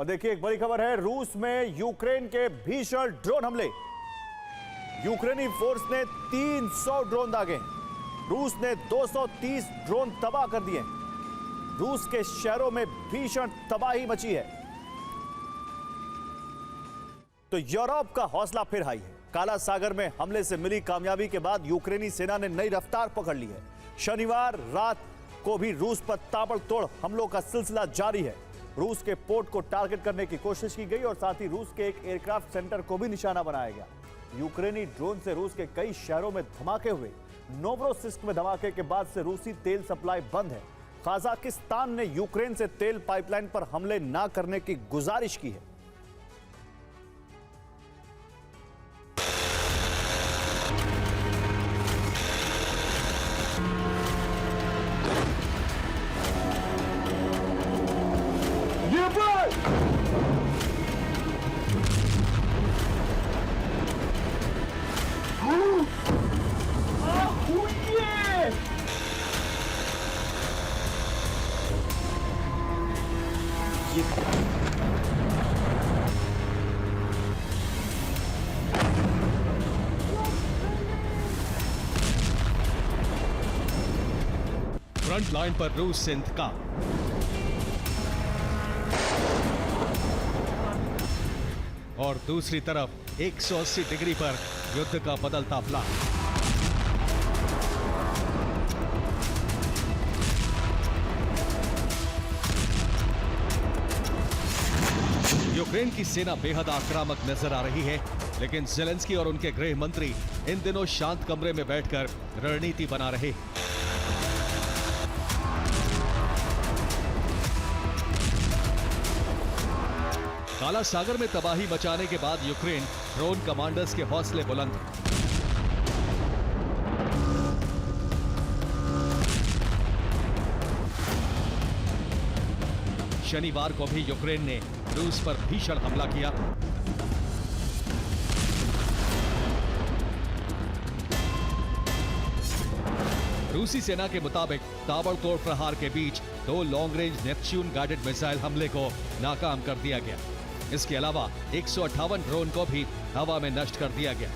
और देखिए एक बड़ी खबर है, रूस में यूक्रेन के भीषण ड्रोन हमले। यूक्रेनी फोर्स ने 300 ड्रोन दागे। रूस ने 230 ड्रोन तबाह कर दिए। रूस के शहरों में भीषण तबाही मची है। तो यूरोप का हौसला फिर हाई है। काला सागर में हमले से मिली कामयाबी के बाद यूक्रेनी सेना ने नई रफ्तार पकड़ ली है। शनिवार रात को भी रूस पर ताबड़तोड़ हमलों का सिलसिला जारी है। रूस के पोर्ट को टारगेट करने की कोशिश की गई और साथ ही रूस के एक एयरक्राफ्ट सेंटर को भी निशाना बनाया गया। यूक्रेनी ड्रोन से रूस के कई शहरों में धमाके हुए। नोवरोसिस्क में धमाके के बाद से रूसी तेल सप्लाई बंद है। कजाकिस्तान ने यूक्रेन से तेल पाइपलाइन पर हमले न करने की गुजारिश की है। फ्रंट लाइन पर रूस से इंतकाम। और दूसरी तरफ 180 डिग्री पर युद्ध का बदलता प्लान। यूक्रेन की सेना बेहद आक्रामक नजर आ रही है, लेकिन ज़ेलेंस्की और उनके गृह मंत्री इन दिनों शांत कमरे में बैठकर रणनीति बना रहे हैं। काला सागर में तबाही मचाने के बाद यूक्रेन ड्रोन कमांडर्स के हौसले बुलंद हैं। शनिवार को भी यूक्रेन ने रूस पर भीषण हमला किया। रूसी सेना के मुताबिक ताबड़तोड़ प्रहार के बीच 2 long range Neptune guided missile हमले को नाकाम कर दिया गया। इसके अलावा 158 ड्रोन को भी हवा में नष्ट कर दिया गया।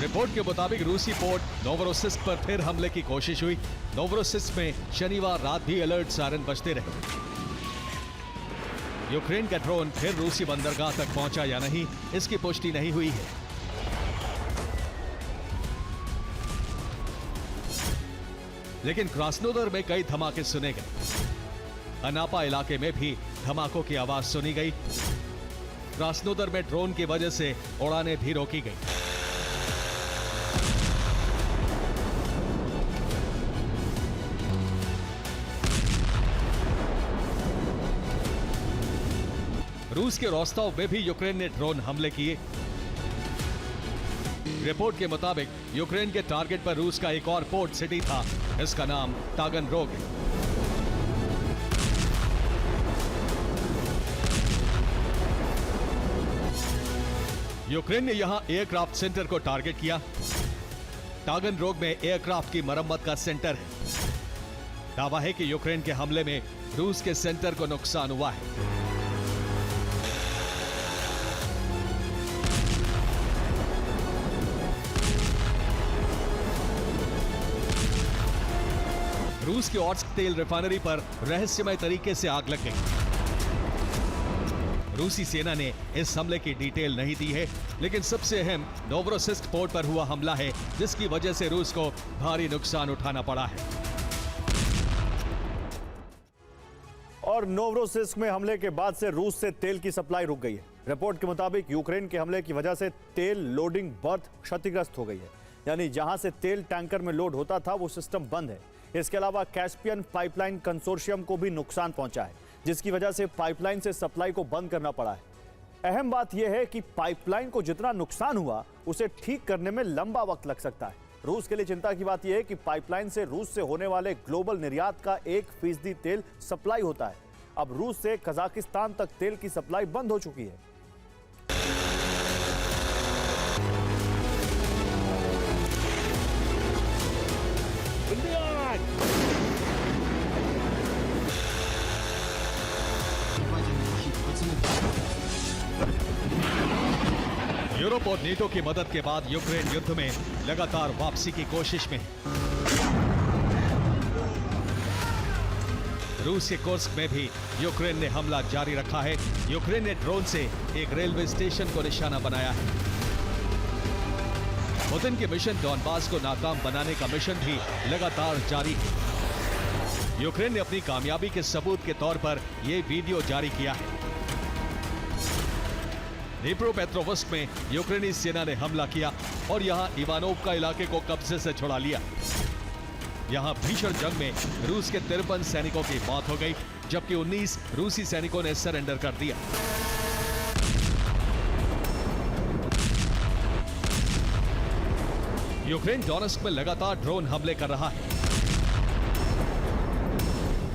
रिपोर्ट के मुताबिक रूसी पोर्ट नोवरोसिस्क पर फिर हमले की कोशिश हुई। नोवरोसिस्क में शनिवार रात भी अलर्ट सायरन बजते रहे। यूक्रेन का ड्रोन फिर रूसी बंदरगाह तक पहुंचा या नहीं, इसकी पुष्टि नहीं हुई है। लेकिन क्रास्नोदर में कई धमाके सुने गए। अनापा इलाके में भी धमाकों की आवाज सुनी गई। क्रास्नोदर में ड्रोन की वजह से उड़ानें भी रोकी गई। रूस के रोस्टोव में भी यूक्रेन ने ड्रोन हमले किए। रिपोर्ट के मुताबिक यूक्रेन के टारगेट पर रूस का एक और पोर्ट सिटी था। इसका नाम तागनरोग है। यूक्रेन ने यहां एयरक्राफ्ट सेंटर को टारगेट किया। तागनरोग में एयरक्राफ्ट की मरम्मत का सेंटर है। दावा है कि यूक्रेन के हमले में रूस के सेंटर को नुकसान हुआ है। रूस की ऑर्स्क तेल रिफाइनरी पर रहस्यमय तरीके से आग लग गई। रूसी सेना ने इस हमले की डिटेल नहीं दी है, लेकिन सबसे अहम नोवरोसिस्क पोर्ट पर हुआ हमला है, जिसकी वजह से रूस को भारी नुकसान उठाना पड़ा है। और नोवरोसिस्क में हमले के बाद से रूस से तेल की सप्लाई रुक गई है। रिपोर्ट के मुताबिक यूक्रेन के हमले की वजह से तेल लोडिंग बर्थ क्षतिग्रस्त हो गई है, यानी जहां से तेल टैंकर में लोड होता था वो सिस्टम बंद है। इसके अलावा कैस्पियन पाइपलाइन कंसोर्शियम को भी नुकसान पहुंचा है, जिसकी वजह से पाइपलाइन से सप्लाई को बंद करना पड़ा है। अहम बात यह है कि पाइपलाइन को जितना नुकसान हुआ उसे ठीक करने में लंबा वक्त लग सकता है। रूस के लिए चिंता की बात यह है कि पाइपलाइन से रूस से होने वाले ग्लोबल निर्यात का 1% तेल सप्लाई होता है। अब रूस से कजाकिस्तान तक तेल की सप्लाई बंद हो चुकी है। यूरोप और नेटो की मदद के बाद यूक्रेन युद्ध में लगातार वापसी की कोशिश में है। रूस के कुर्स्क में भी यूक्रेन ने हमला जारी रखा है। यूक्रेन ने ड्रोन से एक रेलवे स्टेशन को निशाना बनाया है। पुतिन के मिशन डॉनबास को नाकाम बनाने का मिशन भी लगातार जारी है। यूक्रेन ने अपनी कामयाबी के सबूत के तौर पर यह वीडियो जारी किया है। डिप्रोपेट्रोवस्क में यूक्रेनी सेना ने हमला किया और यहां इवानोव्का इलाके को कब्जे से छुड़ा लिया। यहां भीषण जंग में रूस के 53 सैनिकों की मौत हो गई, जबकि 19 रूसी सैनिकों ने सरेंडर कर दिया। यूक्रेन डोनेस्क में लगातार ड्रोन हमले कर रहा है।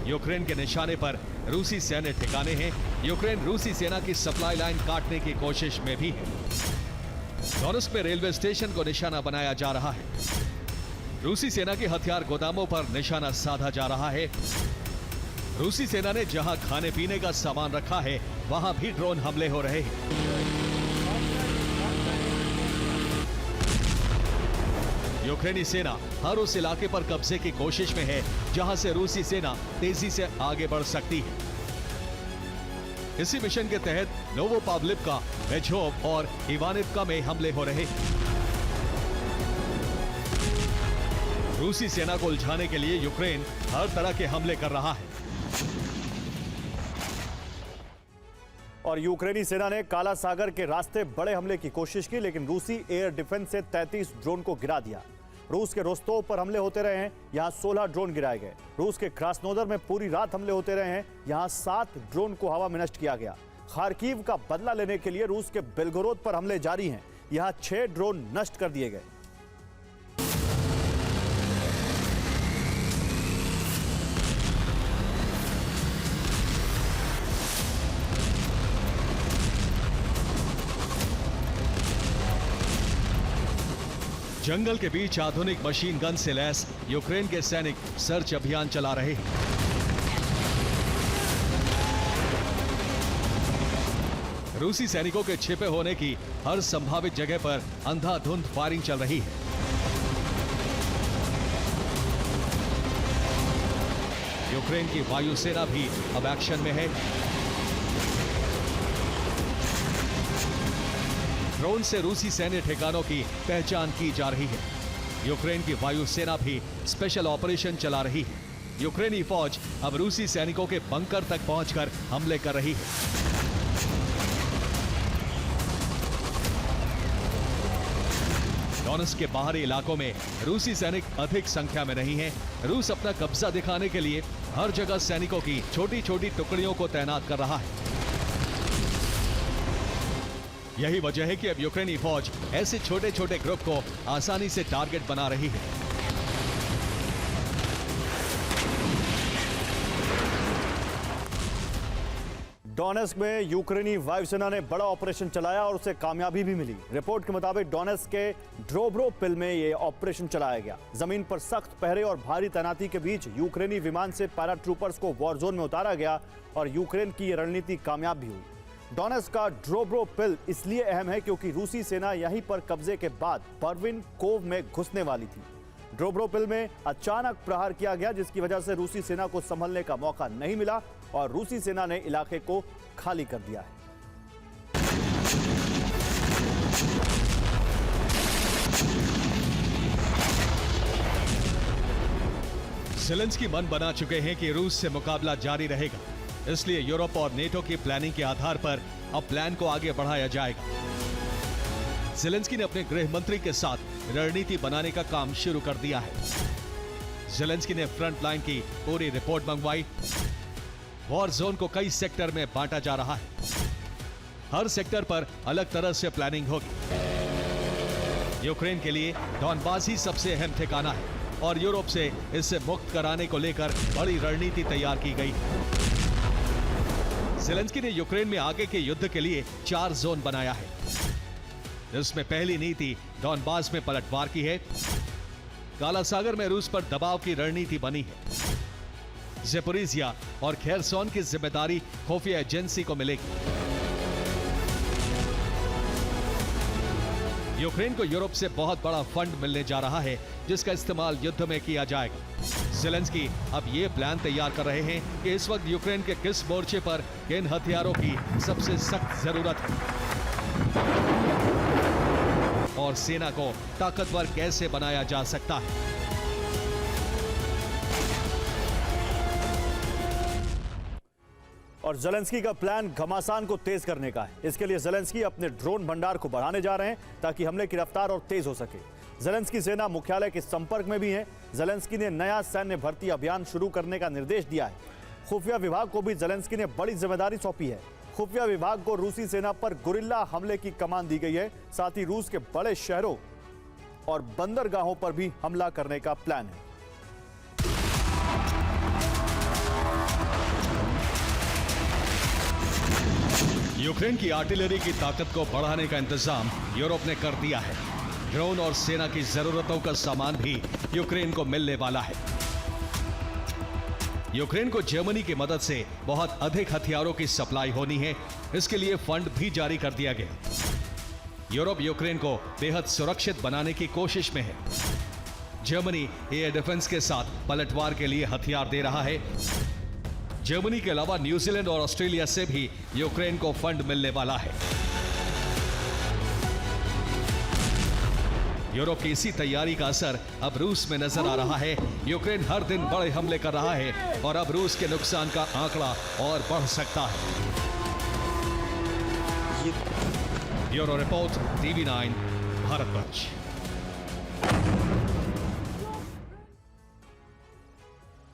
यूक्रेन के निशाने पर रूसी सैन्य ठिकाने हैं। यूक्रेन रूसी सेना की सप्लाई लाइन काटने की कोशिश में भी है। डोनेस्क में रेलवे स्टेशन को निशाना बनाया जा रहा है। रूसी सेना के हथियार गोदामों पर निशाना साधा जा रहा है। रूसी सेना ने जहां खाने पीने का सामान रखा है, वहां भी ड्रोन हमले हो रहे हैं। यूक्रेनी सेना हर उस इलाके पर कब्जे की कोशिश में है जहां से रूसी सेना तेजी से आगे बढ़ सकती है। इसी मिशन के तहत नोवोपाव्लिवका, बेझोव और इवानिवका में हमले हो रहे हैं। रूसी सेना को उलझाने के लिए यूक्रेन हर तरह के हमले कर रहा है। और यूक्रेनी सेना ने काला सागर के रास्ते बड़े हमले की कोशिश की, लेकिन रूसी एयर डिफेंस से 33 ड्रोन को गिरा दिया। रूस के रोस्तोव पर हमले होते रहे हैं, यहां 16 ड्रोन गिराए गए। रूस के क्रास्नोदर में पूरी रात हमले होते रहे हैं, यहां 7 ड्रोन को हवा में नष्ट किया गया। खार्किव का बदला लेने के लिए रूस के बेलगोरोद पर हमले जारी हैं, यहां 6 ड्रोन नष्ट कर दिए गए। जंगल के बीच आधुनिक मशीन गन से लैस यूक्रेन के सैनिक सर्च अभियान चला रहे हैं। रूसी सैनिकों के छिपे होने की हर संभावित जगह पर अंधाधुंध फायरिंग चल रही है। यूक्रेन की वायुसेना भी अब एक्शन में है। ड्रोन से रूसी सैन्य ठिकानों की पहचान की जा रही है। यूक्रेन की वायुसेना भी स्पेशल ऑपरेशन चला रही है। यूक्रेनी फौज अब रूसी सैनिकों के बंकर तक पहुंचकर हमले कर रही है। डोनेस्क के बाहरी इलाकों में रूसी सैनिक अधिक संख्या में नहीं हैं। रूस अपना कब्जा दिखाने के लिए हर जगह सैनिकों की छोटी छोटी टुकड़ियों को तैनात कर रहा है। यही वजह है कि अब यूक्रेनी फौज ऐसे छोटे छोटे ग्रुप को आसानी से टारगेट बना रही है। डोनेस्क में यूक्रेनी वायुसेना ने बड़ा ऑपरेशन चलाया और उसे कामयाबी भी मिली। रिपोर्ट के मुताबिक डोनेस्क के ड्रोब्रोपिल में यह ऑपरेशन चलाया गया। जमीन पर सख्त पहरे और भारी तैनाती के बीच यूक्रेनी विमान से पैराट्रूपर्स को वॉर जोन में उतारा गया और यूक्रेन की यह रणनीति कामयाब भी हुई। डोनेस्क का ड्रोब्रोपिल इसलिए अहम है क्योंकि रूसी सेना यहीं पर कब्जे के बाद परविन कोव में घुसने वाली थी। ड्रोब्रोपिल में अचानक प्रहार किया गया, जिसकी वजह से रूसी सेना को संभलने का मौका नहीं मिला और रूसी सेना ने इलाके को खाली कर दिया है। ज़ेलेंस्की मन बना चुके हैं कि रूस से मुकाबला जारी रहेगा, इसलिए यूरोप और नेटो की प्लानिंग के आधार पर अब प्लान को आगे बढ़ाया जाएगा। ज़ेलेंस्की ने अपने गृह मंत्री के साथ रणनीति बनाने का काम शुरू कर दिया है। ज़ेलेंस्की ने फ्रंट लाइन की पूरी रिपोर्ट मंगवाई। वॉर जोन को कई सेक्टर में बांटा जा रहा है। हर सेक्टर पर अलग तरह से प्लानिंग होगी। यूक्रेन के लिए डॉनबास ही सबसे अहम ठिकाना है और यूरोप से इसे मुक्त कराने को लेकर बड़ी रणनीति तैयार की गई। ज़ेलेंस्की ने यूक्रेन में आगे के युद्ध के लिए 4 जोन बनाया है। इसमें पहली नीति डॉनबास में पलटवार की है। काला सागर में रूस पर दबाव की रणनीति बनी है। ज़ेपोरिजिया और खेरसोन की जिम्मेदारी खुफिया एजेंसी को मिलेगी। यूक्रेन को यूरोप से बहुत बड़ा फंड मिलने जा रहा है, जिसका इस्तेमाल युद्ध में किया जाएगा। ज़ेलेंस्की अब ये प्लान तैयार कर रहे हैं कि इस वक्त यूक्रेन के किस मोर्चे पर किन हथियारों की सबसे सख्त जरूरत है और सेना को ताकतवर कैसे बनाया जा सकता है। और ज़ेलेंस्की का प्लान घमासान को तेज करने का है। इसके लिए ज़ेलेंस्की अपने ड्रोन भंडार को बढ़ाने जा रहे हैं ताकि हमले की रफ्तार और तेज हो सके। ज़ेलेंस्की सेना मुख्यालय के संपर्क में भी है। ज़ेलेंस्की ने नया सैन्य भर्ती अभियान शुरू करने का निर्देश दिया है। खुफिया विभाग को भी ज़ेलेंस्की ने बड़ी जिम्मेदारी सौंपी है। खुफिया विभाग को रूसी सेना पर गुरिल्ला हमले की कमान दी गई है। साथ ही रूस के बड़े शहरों और बंदरगाहों पर भी हमला करने का प्लान है। यूक्रेन की आर्टिलरी की ताकत को बढ़ाने का इंतजाम यूरोप ने कर दिया है। ड्रोन और सेना की जरूरतों का सामान भी यूक्रेन को मिलने वाला है। यूक्रेन को जर्मनी की मदद से बहुत अधिक हथियारों की सप्लाई होनी है। इसके लिए फंड भी जारी कर दिया गया। यूरोप यूक्रेन को बेहद सुरक्षित बनाने की कोशिश में है। जर्मनी एयर डिफेंस के साथ पलटवार के लिए हथियार दे रहा है। जर्मनी के अलावा न्यूजीलैंड और ऑस्ट्रेलिया से भी यूक्रेन को फंड मिलने वाला है। यूरोप की इसी तैयारी का असर अब रूस में नजर आ रहा है। यूक्रेन हर दिन बड़े हमले कर रहा है और अब रूस के नुकसान का आंकड़ा और बढ़ सकता है। Bureau report, TV9, Bharatvarsh.